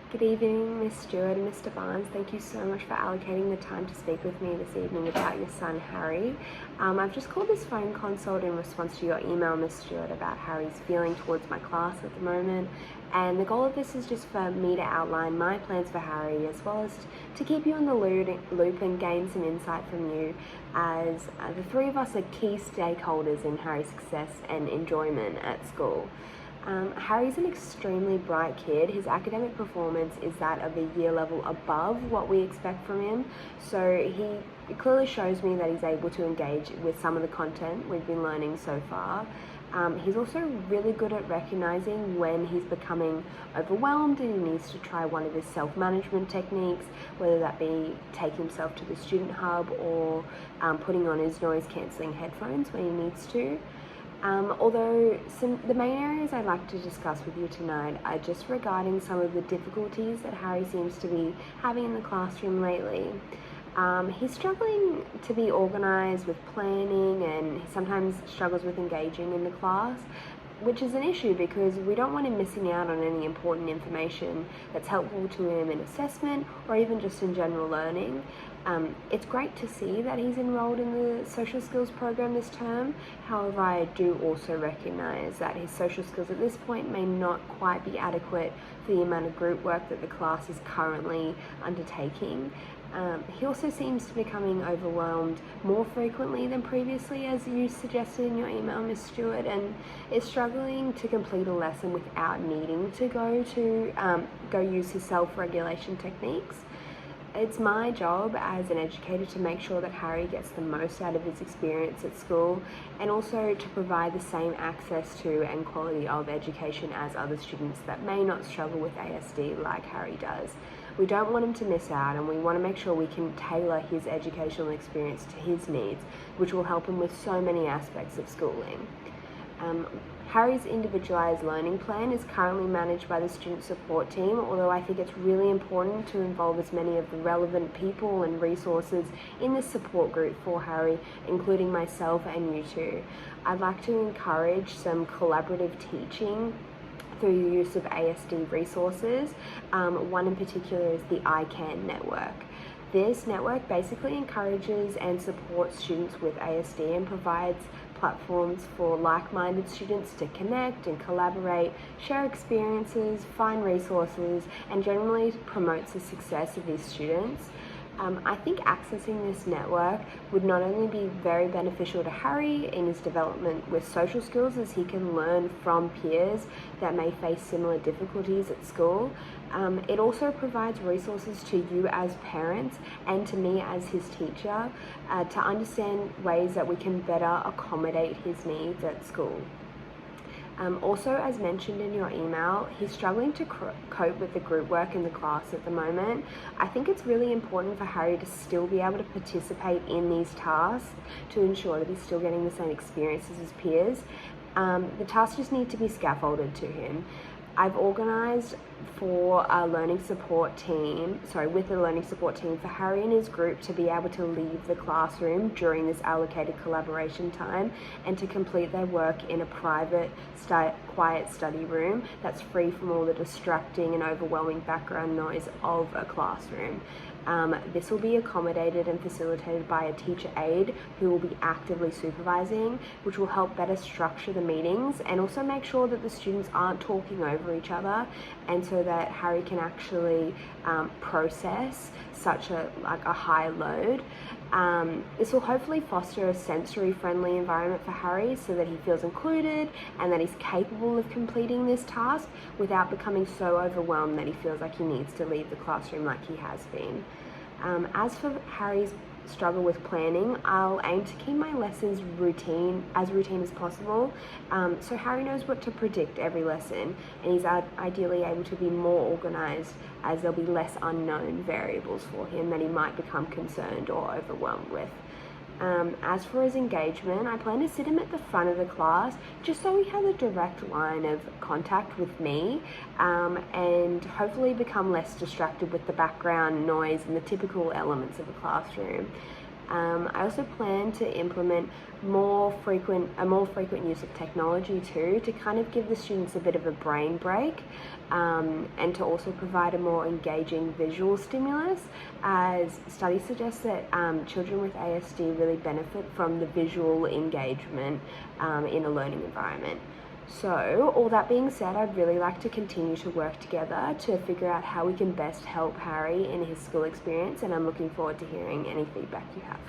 Good evening, Miss Stewart and Mr. Barnes. Thank you so much for allocating the time to speak with me this evening about your son, Harry. I've just called this phone consult in response to your email, Miss Stewart, about Harry's feeling towards my class at the moment. And the goal of this is just for me to outline my plans for Harry, as well as to keep you in the loop and gain some insight from you, as the three of us are key stakeholders in Harry's success and enjoyment at school. Harry's an extremely bright kid. His academic performance is that of a year level above what we expect from him. So it clearly shows me that he's able to engage with some of the content we've been learning so far. He's also really good at recognizing when he's becoming overwhelmed and he needs to try one of his self-management techniques, whether that be taking himself to the student hub or putting on his noise-cancelling headphones when he needs to. Although the main areas I'd like to discuss with you tonight are just regarding some of the difficulties that Harry seems to be having in the classroom lately. He's struggling to be organised with planning, and he sometimes struggles with engaging in the class, which is an issue because we don't want him missing out on any important information that's helpful to him in assessment or even just in general learning. It's great to see that he's enrolled in the social skills program this term. However, I do also recognise that his social skills at this point may not quite be adequate for the amount of group work that the class is currently undertaking. He also seems to be becoming overwhelmed more frequently than previously, as you suggested in your email, Miss Stewart, and is struggling to complete a lesson without needing to go use his self-regulation techniques. It's my job as an educator to make sure that Harry gets the most out of his experience at school, and also to provide the same access to and quality of education as other students that may not struggle with ASD like Harry does. We don't want him to miss out, and we want to make sure we can tailor his educational experience to his needs, which will help him with so many aspects of schooling. Harry's individualised learning plan is currently managed by the student support team, although I think it's really important to involve as many of the relevant people and resources in this support group for Harry, including myself and you two. I'd like to encourage some collaborative teaching through the use of ASD resources. One in particular is the ICANN network. This network basically encourages and supports students with ASD and provides platforms for like-minded students to connect and collaborate, share experiences, find resources, and generally promotes the success of these students. I think accessing this network would not only be very beneficial to Harry in his development with social skills, as he can learn from peers that may face similar difficulties at school. It also provides resources to you as parents and to me as his teacher to understand ways that we can better accommodate his needs at school. Also, as mentioned in your email, he's struggling to cope with the group work in the class at the moment. I think it's really important for Harry to still be able to participate in these tasks to ensure that he's still getting the same experience as his peers. The tasks just need to be scaffolded to him. I've organised for a learning support team, with the learning support team for Harry and his group to be able to leave the classroom during this allocated collaboration time and to complete their work in a private, quiet study room that's free from all the distracting and overwhelming background noise of a classroom. This will be accommodated and facilitated by a teacher aide who will be actively supervising, which will help better structure the meetings and also make sure that the students aren't talking over each other, and so that Harry can actually process such a high load. This will hopefully foster a sensory-friendly environment for Harry so that he feels included and that he's capable of completing this task without becoming so overwhelmed that he feels like he needs to leave the classroom like he has been. As for Harry's struggle with planning, I'll aim to keep my lessons as routine as possible, so Harry knows what to predict every lesson, and he's ideally able to be more organised, as there'll be less unknown variables for him that he might become concerned or overwhelmed with. As for his engagement, I plan to sit him at the front of the class just so he has a direct line of contact with me, and hopefully become less distracted with the background noise and the typical elements of a classroom. I also plan to implement a more frequent use of technology too, to kind of give the students a bit of a brain break, and to also provide a more engaging visual stimulus, as studies suggest that children with ASD really benefit from the visual engagement in a learning environment. So, all that being said, I'd really like to continue to work together to figure out how we can best help Harry in his school experience, and I'm looking forward to hearing any feedback you have.